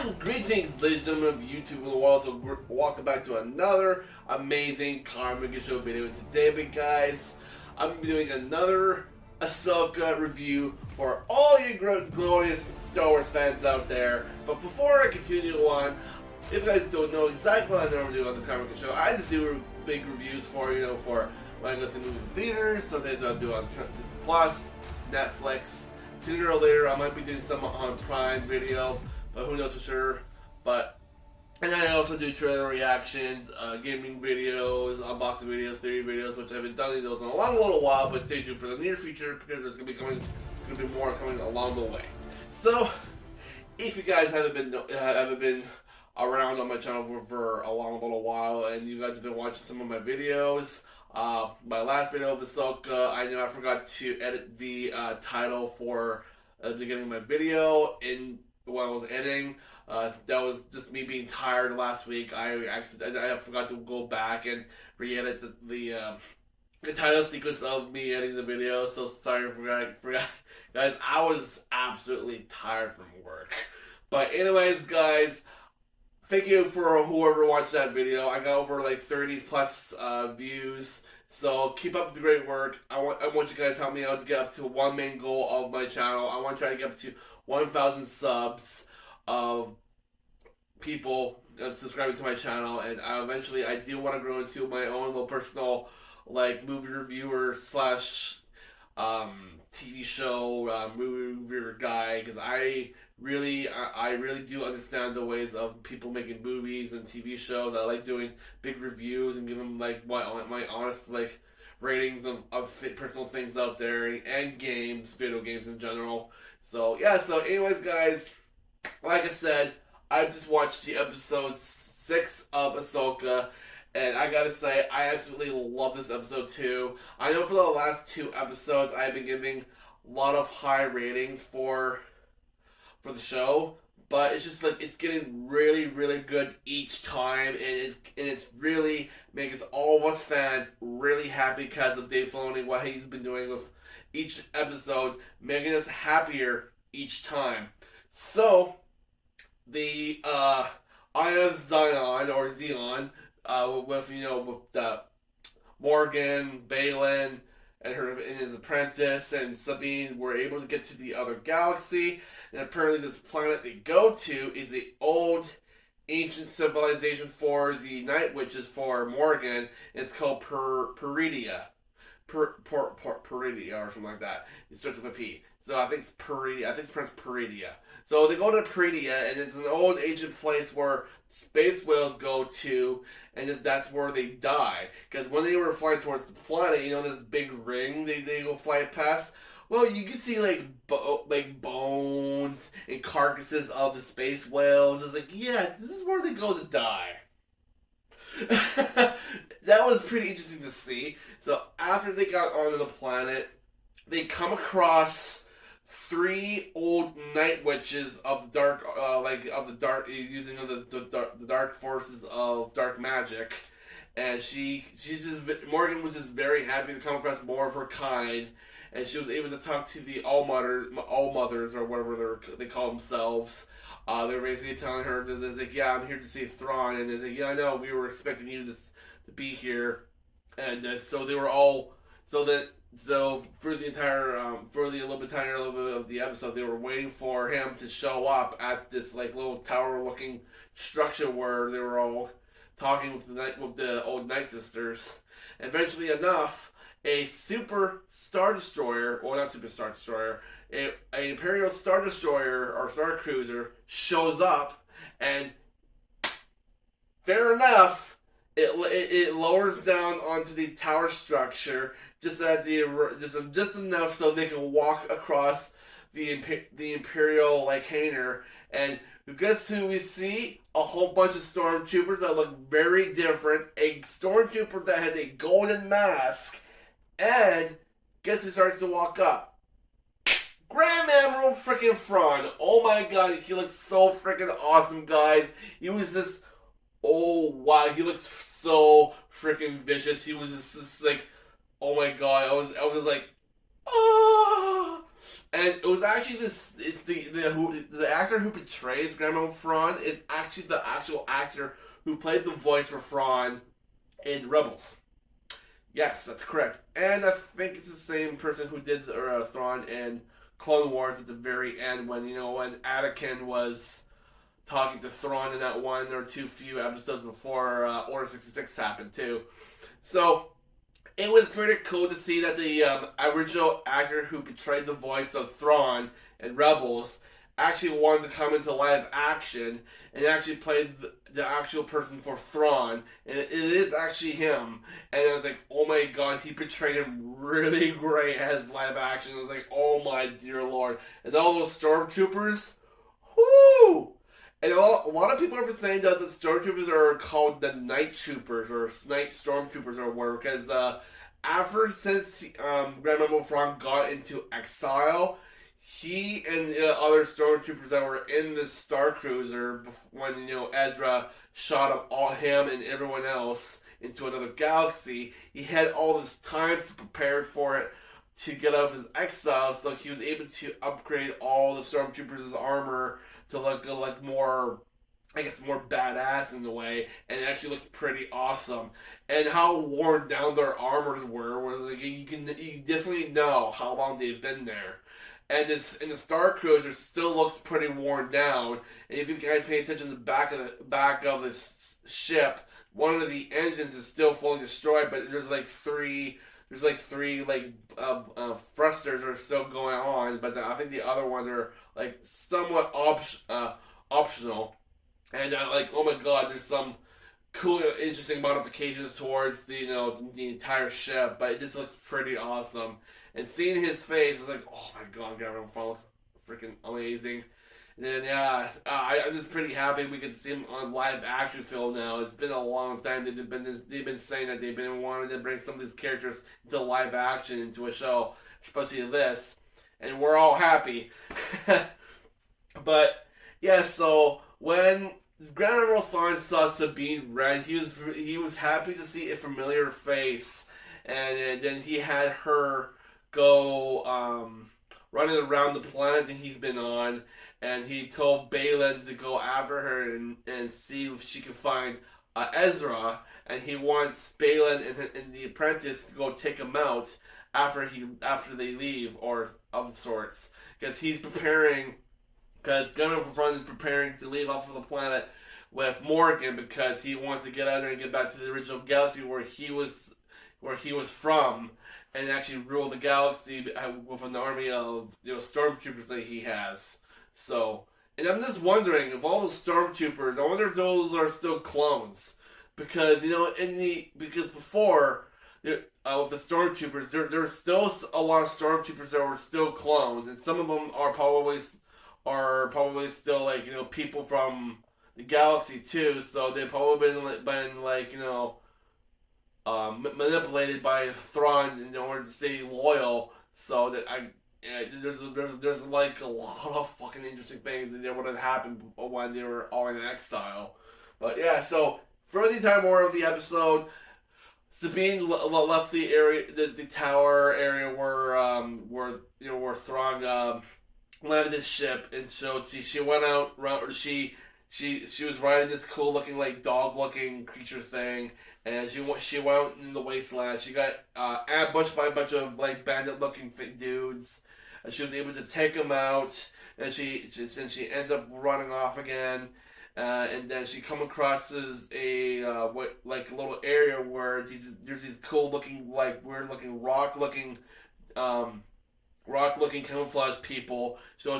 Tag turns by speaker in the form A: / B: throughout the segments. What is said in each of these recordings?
A: And greetings, ladies and gentlemen of YouTube and the world. So welcome back to another amazing Minger Show video. And today, big guys, I'm going to be doing another Ahsoka review for all you glorious Star Wars fans out there. But before I continue on, if you guys don't know exactly what I normally do on the Minger Show, I just do big reviews for, for when I go see movies in theaters. Sometimes I'll do on Disney Plus, Netflix. Sooner or later, I might be doing some on Prime Video, but who knows for sure. And then I also do trailer reactions, gaming videos, unboxing videos, theory videos, which I haven't done any of those in a long little while, but stay tuned for the near future because there's gonna be more coming along the way. So, if you guys haven't been around on my channel for a long little while, and you guys have been watching some of my videos, my last video of Ahsoka, I know I forgot to edit the title for the beginning of my video when I was editing. That was just me being tired last week. I forgot to go back and re-edit the title sequence of me editing the video. So sorry forgot. Guys, I was absolutely tired from work. But anyways, guys, thank you for whoever watched that video. I got over like 30 plus views. So keep up the great work. I want you guys to help me out to get up to one main goal of my channel. I want to try to get up to 1,000 subs of people subscribing to my channel, and eventually I do want to grow into my own little personal like movie reviewer slash TV show movie reviewer guy, because I really do understand the ways of people making movies and TV shows. I like doing big reviews and giving like my honest like ratings of personal things out there and video games in general. So yeah, so anyways guys, like I said, I just watched the episode 6 of Ahsoka, and I gotta say, I absolutely love this episode too. I know for the last 2 episodes, I've been giving a lot of high ratings for the show, but it's just like, it's getting really, really good each time, and it's really making all of us fans really happy because of Dave Filoni, what he's been doing with each episode, making us happier each time. So, the Eye of Zion, or Zeon, with Morgan, Balin, and his apprentice, and Sabine were able to get to the other galaxy, and apparently this planet they go to is the old ancient civilization for the Night Witches for Morgan. It's called Peridia. Peridia or something like that. It starts with a P. So I think it's Peridia. I think it's pronounced Peridia. So they go to Peridia, and it's an old ancient place where space whales go to, and that's where they die. Because when they were flying towards the planet, this big ring they go fly past. Well, you can see like bones and carcasses of the space whales. It's like, yeah, this is where they go to die. That was pretty interesting to see. So after they got onto the planet, they come across 3 old night witches of the dark, using the dark forces of dark magic, and Morgan was just very happy to come across more of her kind, and she was able to talk to the All Mothers or whatever they call themselves. They're basically telling her that, like, yeah, I'm here to save Thrawn, and they're like, yeah, I know, we were expecting you to be here, and so they were all So for the entire, for the little bit of the episode, they were waiting for him to show up at this like little tower-looking structure where they were all talking with the old Night Sisters. Eventually enough, a super Star Destroyer, well, not super Star Destroyer, an Imperial Star Destroyer or Star Cruiser shows up, and fair enough, it lowers down onto the tower structure just enough so they can walk across the Imperial hangar, and guess who we see? A whole bunch of stormtroopers that look very different. A stormtrooper that has a golden mask, and guess who starts to walk up? Grand Admiral freaking Thrawn. Oh my god, he looks so freaking awesome, guys. He was just, oh wow, he looks so freaking vicious. He was just like, oh my god, I was like, oh, And it was actually this. It's the actor who portrays Grand Admiral Thrawn is actually the actual actor who played the voice for Thrawn in Rebels. Yes, that's correct. And I think it's the same person who did Thrawn in Clone Wars at the very end when Anakin was talking to Thrawn in that one or two few episodes before Order 66 happened too. So it was pretty cool to see that the original actor who portrayed the voice of Thrawn in Rebels actually wanted to come into live action and actually played the actual person for Thrawn, and it is actually him. And I was like, oh my god, he portrayed him really great as live action. I was like, oh my dear lord, and all those stormtroopers, whoo! And a lot of people are saying that the stormtroopers are called the night troopers or night stormtroopers or whatever because since Grand Admiral Thrawn got into exile, he and the other stormtroopers that were in the Star Cruiser when Ezra shot him and everyone else into another galaxy, he had all this time to prepare for it to get out of his exile, so he was able to upgrade all the stormtroopers' armor to look like more, I guess, more badass in a way, and it actually looks pretty awesome. And how worn down their armors were like you definitely know how long they've been there. And the Star Cruiser still looks pretty worn down. And if you guys pay attention to the back of this ship, one of the engines is still fully destroyed, but there's three thrusters are still going on, but I think the other ones are like somewhat optional. And oh my god, there's some cool, interesting modifications towards the entire ship, but it just looks pretty awesome. And seeing his face is like, oh my god, Gavin Fong looks freaking amazing. And then I'm just pretty happy we can see him on live action film now. It's been a long time. They've been saying that they've been wanting to bring some of these characters into live action into a show, especially this, and we're all happy. But yeah, so when Grand Admiral Thrawn saw Sabine Wren, he was happy to see a familiar face, and then he had her go running around the planet that he's been on, and he told Baylan to go after her and see if she can find Ezra, and he wants Baylan and the apprentice to go take him out after they leave or of sorts, because he's preparing. Because Gunnar Front is preparing to leave off of the planet with Morgan because he wants to get out there and get back to the original galaxy where he was from, and actually rule the galaxy with an army of stormtroopers that he has. So, and I'm just wondering if all the stormtroopers, I wonder if those are still clones, because because before with the stormtroopers, there's still a lot of stormtroopers that were still clones, and some of them are probably still people from the galaxy too. So they've probably been manipulated by Thrawn in order to stay loyal. So that there's like a lot of fucking interesting things that would have happened when they were all in exile. But yeah, so for the entire more of the episode, Sabine left the area, the tower area where Thrawn landed his ship, and so she went out. She was riding this cool looking dog looking creature thing, and she went out in the wasteland. She got ambushed by a bunch of bandit looking dudes, and she was able to take them out. And she ends up running off again. And then she come across a little area where there's these cool looking weird looking rock looking camouflage people. So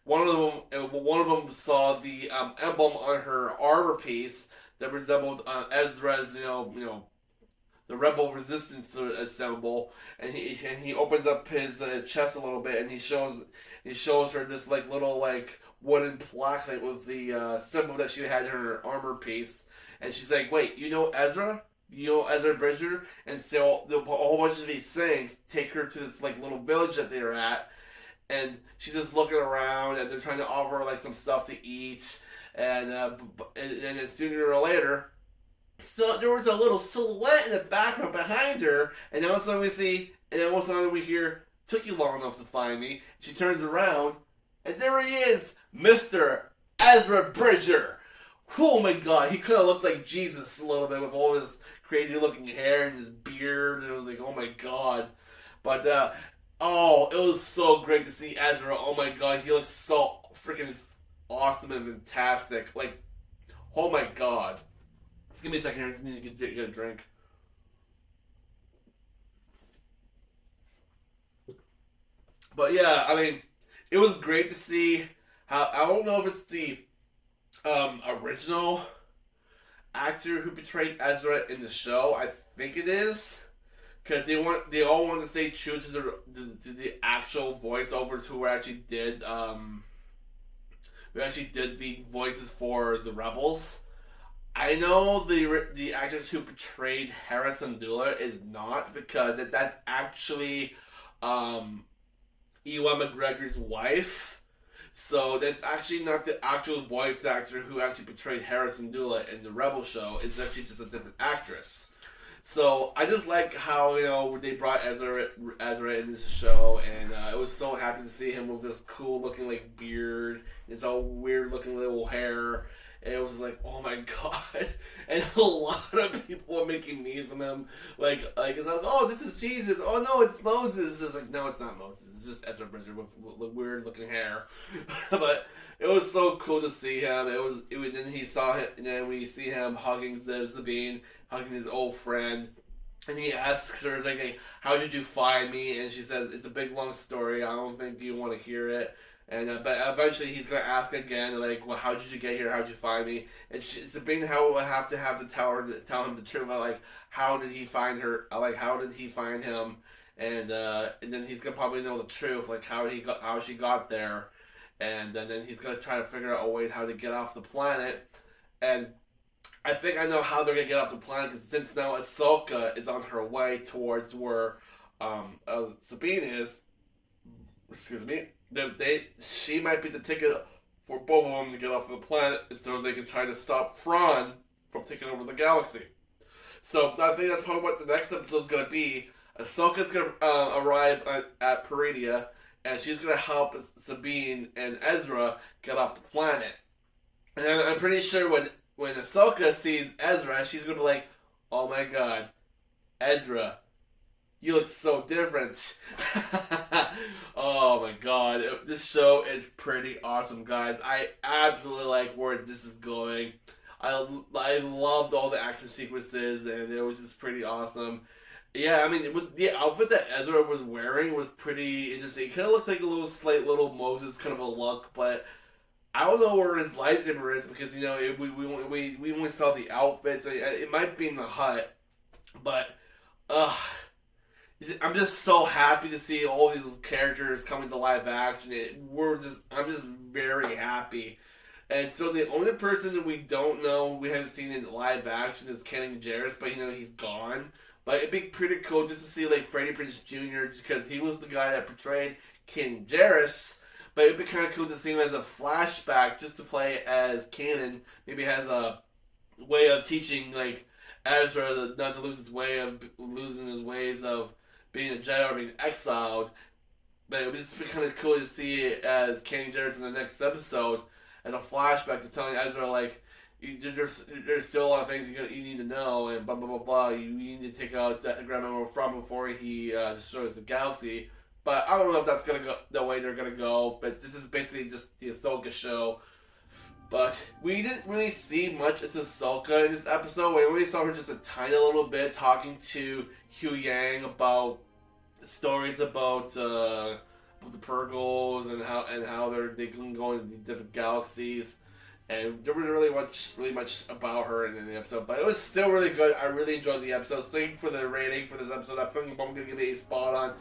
A: one of them saw the emblem on her armor piece that resembled Ezra's the rebel resistance symbol, and he opens up his chest a little bit, and he shows her this little wooden plaque with the symbol that she had in her armor piece, and she's like, wait, Ezra? Ezra Bridger? And so a whole bunch of these things take her to this little village that they're at, and she's just looking around, and they're trying to offer her some stuff to eat, and then sooner or later, so there was a little silhouette in the background behind her, and all of a sudden we hear took you long enough to find me. She turns around, and there he is, Mr. Ezra Bridger. Oh my god, he could have looked like Jesus a little bit with all his crazy looking hair and his beard, and it was like, oh my god. But, oh, it was so great to see Ezra. Oh my god, he looks so freaking awesome and fantastic. Like, oh my god. Just give me a second here, I just need to get a drink. But yeah, I mean, it was great to see how, I don't know if it's the original actor who portrayed Ezra in the show. I think it is, because they all want to stay true to the actual voiceovers who actually did the voices for the rebels. I know the actress who portrayed Hera Syndulla is not, because that's actually Ewan McGregor's wife. So that's actually not the actual voice actor who actually portrayed Hera Syndulla in the Rebel show. It's actually just a different actress. So I just like how, you know, they brought Ezra in this show, and I was so happy to see him with this cool looking like beard, his all weird looking little hair. And it was like, oh my god. And a lot of people were making memes of him. Like it's like, oh, this is Jesus. Oh no, it's Moses. It's like, no, it's not Moses. It's just Ezra Bridger with weird looking hair. But it was so cool to see him. Then he saw him, and then we see him hugging Sabine, hugging his old friend. And he asks her, like, hey, how did you find me? And she says, it's a big long story. I don't think you want to hear it. And but eventually he's gonna ask again, like, well, how did you get here? How did you find me? And Sabine will have to tell him the truth about, like, how did he find her? Like, how did he find him? And then he's gonna probably know the truth, like how she got there, and then he's gonna try to figure out a way how to get off the planet. And I think I know how they're gonna get off the planet, because since now Ahsoka is on her way towards where Sabine is. Excuse me. She might be the ticket for both of them to get off the planet, so they can try to stop Thrawn from taking over the galaxy. So I think that's probably what the next episode is going to be. Ahsoka's going to arrive at Peridea, and she's going to help Sabine and Ezra get off the planet. And I'm pretty sure when Ahsoka sees Ezra, she's going to be like, oh my god, Ezra, you look so different. Oh my god. This show is pretty awesome, guys. I absolutely like where this is going. I loved all the action sequences, and it was just pretty awesome. Yeah, I mean, the outfit that Ezra was wearing was pretty interesting. It kind of looked like a slight little Moses kind of a look, but I don't know where his lightsaber is, because, you know, we only saw the outfit, so it might be in the hut. But, I'm just so happy to see all these characters coming to live action. I'm just very happy. And so the only person that we don't know, we haven't seen in live action, is Kanan Jarrus, but, you know, he's gone. But it'd be pretty cool just to see, like, Freddie Prinze Jr., because he was the guy that portrayed Kanan Jarrus. But it'd be kind of cool to see him as a flashback, just to play as Kanan. Maybe has a way of teaching, like, Ezra not to lose his ways of being a Jedi or being exiled. But it would just be kind of cool to see it as Kanan Jarrus in the next episode, as a flashback to telling Ezra, like, there's still a lot of things you need to know, and blah blah blah blah. You need to take out that Grand from before he destroys the galaxy. But I don't know if that's gonna go the way they're gonna go. But this is basically just the Ahsoka show. But we didn't really see much of Ahsoka in this episode. We only saw her just a tiny little bit talking to Huyang about stories about the Purgles and how they can go into different galaxies. And there wasn't really much about her in the episode, but it was still really good. I really enjoyed the episode. Thank you for the rating for this episode. I'm going to give it a spot on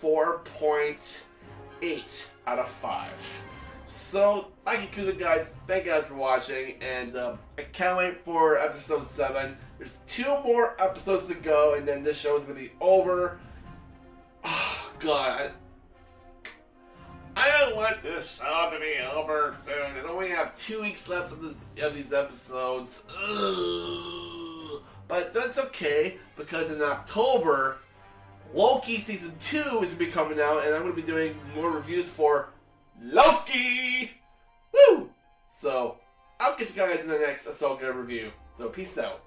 A: 4.8 out of 5. So, thank you, guys. Thank you guys for watching, and I can't wait for episode 7. There's 2 more episodes to go, and then this show is going to be over. Oh, God. I don't want this show to be over soon. I only have 2 weeks left of these episodes. Ugh. But that's okay, because in October, Loki Season 2 is going to be coming out, and I'm going to be doing more reviews for Loki! Woo! So, I'll catch you guys in the next Ahsoka review. So, peace out.